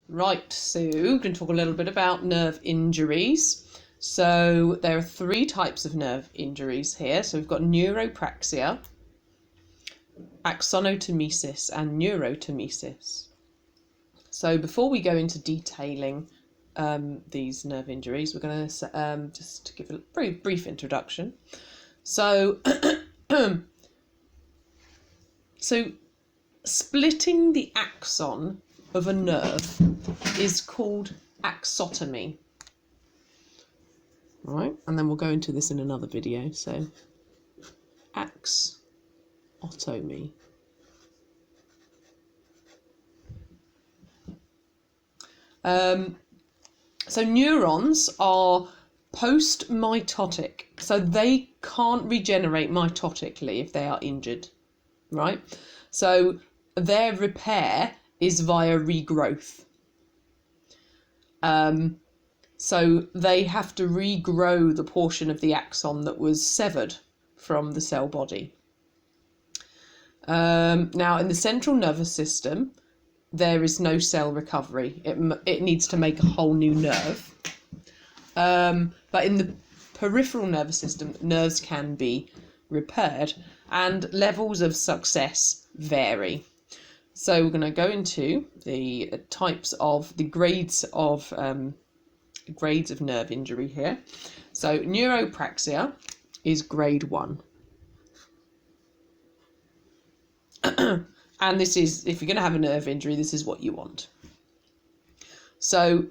Right, so we're going to talk a little bit about nerve injuries. So there are three types of nerve injuries here. So we've got neuropraxia, axonotomesis and neurotomesis. So before we go into detailing these nerve injuries, we're going to just give a very brief introduction. So, so splitting the axon of a nerve is called axotomy. Right, and then we'll go into this in another video. So, axotomy. So neurons are post-mitotic, so they can't regenerate mitotically if they are injured, right? So their repair is via regrowth. So they have to regrow the portion of the axon that was severed from the cell body. Now, in the central nervous system, there is no cell recovery. It needs to make a whole new nerve. But in the peripheral nervous system, nerves can be repaired, and levels of success vary. So we're going to go into the types of the grades of nerve injury here. So neuropraxia is grade 1. And this is, if you're going to have a nerve injury, this is what you want. So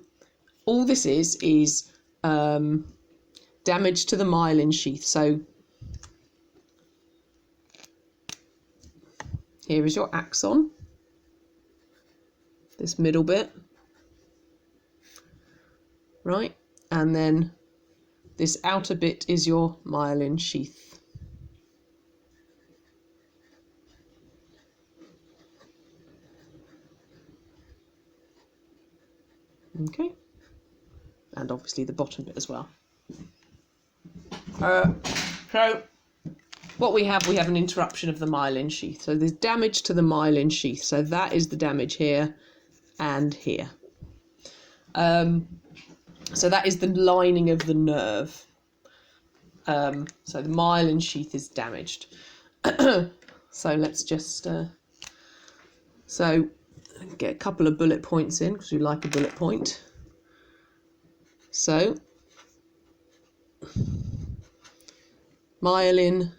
all this is damage to the myelin sheath. So here is your axon, this middle bit, right? And then this outer bit is your myelin sheath. Okay, and obviously the bottom bit as well. So what we have an interruption of the myelin sheath. So there's damage to the myelin sheath. So that is the damage here and here. So that is the lining of the nerve. So the myelin sheath is damaged. So let's just get a couple of bullet points in, because we like a bullet point. So myelin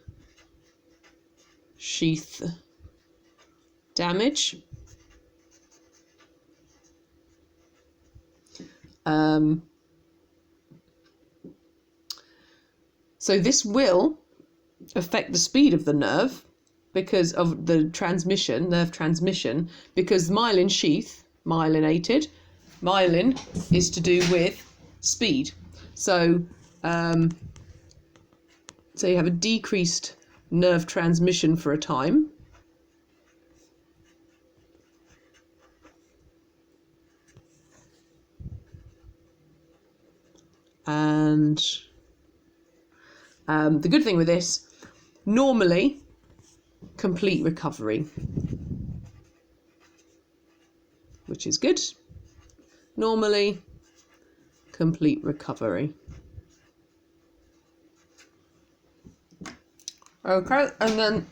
sheath damage. So this will affect the speed of the nerve because of the nerve transmission, because myelin sheath, myelinated, myelin is to do with speed. So, so you have a decreased nerve transmission for a time. And the good thing with this, normally, complete recovery, which is good. Normally, complete recovery. Okay, and then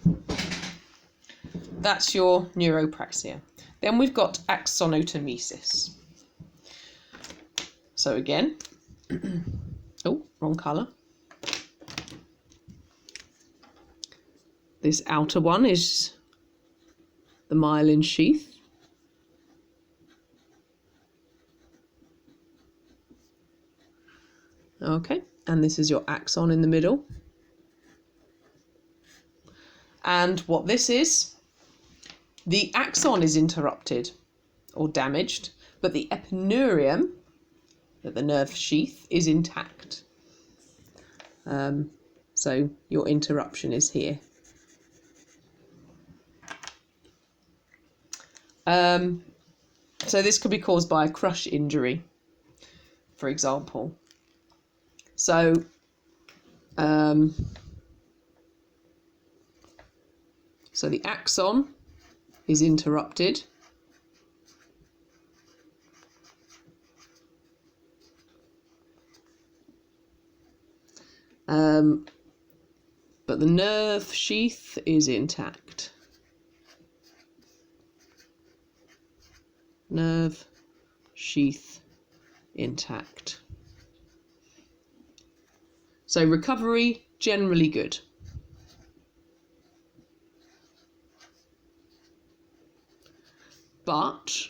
that's your neuropraxia. Then we've got axonotomesis. So again, oh, wrong colour. This outer one is the myelin sheath. Okay, and this is your axon in the middle. And what this is, the axon is interrupted or damaged, but the epineurium, the nerve sheath, is intact. So your interruption is here. So this could be caused by a crush injury, for example. So so the axon is interrupted, But the nerve sheath is intact. Nerve sheath intact. So recovery, generally good. But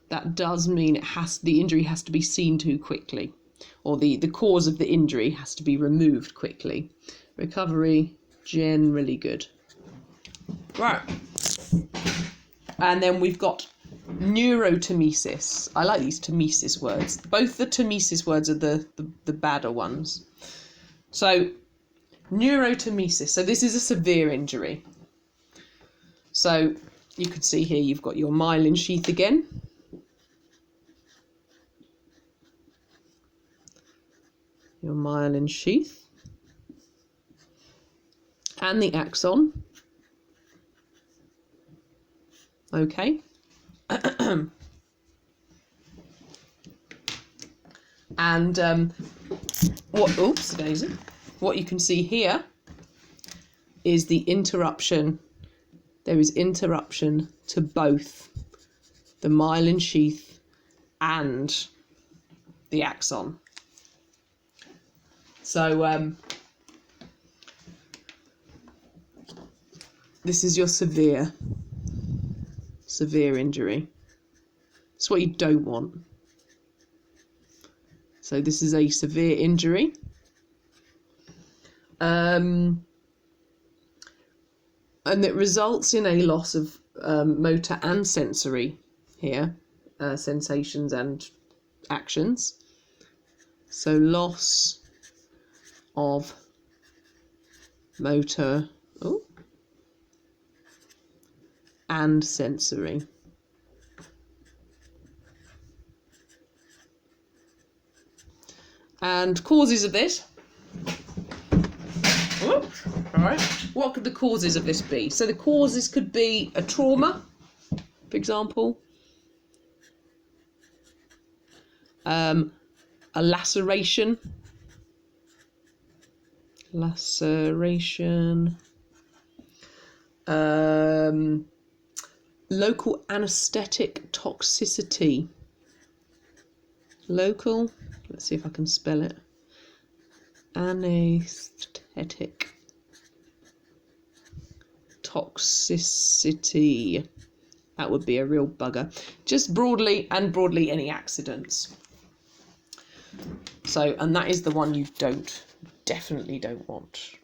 that does mean the injury has to be seen to quickly, or the cause of the injury has to be removed quickly. Recovery, generally good. Right. And then we've got neurotomesis. I like these tomesis words. Both the tomesis words are the badder ones. So, neurotomesis. So this is a severe injury. So you can see here you've got your myelin sheath again. Your myelin sheath. And the axon. Okay. And what you can see here is the interruption. There is interruption to both the myelin sheath and the axon. So this is your severe injury. It's what you don't want. So this is a severe injury. And it results in a loss of motor and sensory here, sensations and actions. So loss of motor and sensory. And causes of this. All right. What could the causes of this be? So the causes could be a trauma, for example, a laceration, local anaesthetic toxicity. Local, let's see if I can spell it. Anaesthetic toxicity. That would be a real bugger. Just broadly any accidents. So, and that is the one you definitely don't want.